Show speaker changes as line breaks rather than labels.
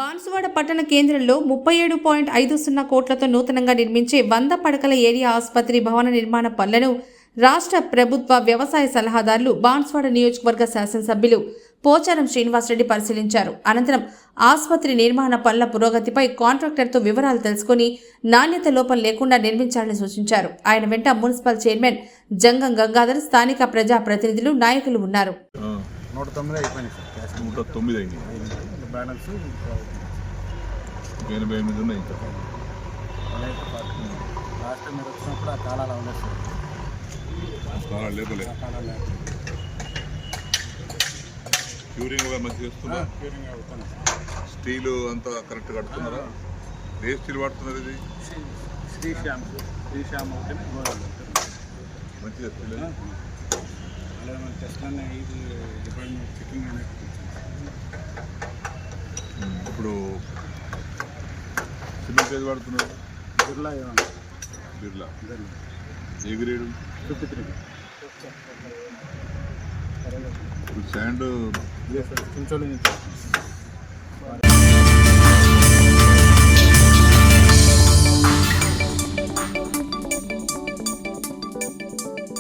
బాన్సువాడ పట్టణ కేంద్రంలో 37.50 కోట్లతో నూతనంగా నిర్మించే 100 పడకల ఏరియా ఆసుపత్రి భవన నిర్మాణ పనులను రాష్ట్ర ప్రభుత్వ వ్యవసాయ సలహాదారులు బాన్సువాడ నియోజకవర్గ శాసనసభ్యులు పోచారం శ్రీనివాసరెడ్డి పరిశీలించారు. అనంతరం ఆసుపత్రి నిర్మాణ పనుల పురోగతిపై కాంట్రాక్టర్తో వివరాలు తెలుసుకుని నాణ్యత లోపం లేకుండా నిర్మించాలని సూచించారు. ఆయన వెంట మున్సిపల్ చైర్మన్ జంగం గంగాధర్, స్థానిక ప్రజా ప్రతినిధులు, నాయకులు ఉన్నారు.
109 అయిపోయినాయి సార్.
109 అయినాయి.
బ్యాలెన్స్
88 ఉన్నాయి.
లాస్ట్ టైం మీరు వచ్చినప్పుడు ఆ కాలాలు అవ్వలేదు సార్.
కాలాలు లేపలే. క్యూరింగ్ మంచిగా చేస్తున్నా.
క్యూరింగ్ అవుతాను.
స్టీలు అంతా కరెక్ట్ కడుతున్నారా? ఏ స్టీల్ వాడుతున్నారు? ఇది
శ్రీశ్యామ్ అవుతేనే గోదావరి
మంచిగా స్టీల్.
అలాగే మన టెస్ట్లన్నీ ఇది డిపార్ట్మెంట్ చెకింగ్ అనేది.
ఇప్పుడు సిమెంట్ ఏది వాడుతున్నారు?
బిర్లా
బిర్లా. ఏ గ్రేడు?
53.
ఇప్పుడు శాండ్
ఇదే సార్ చించోలి నుంచి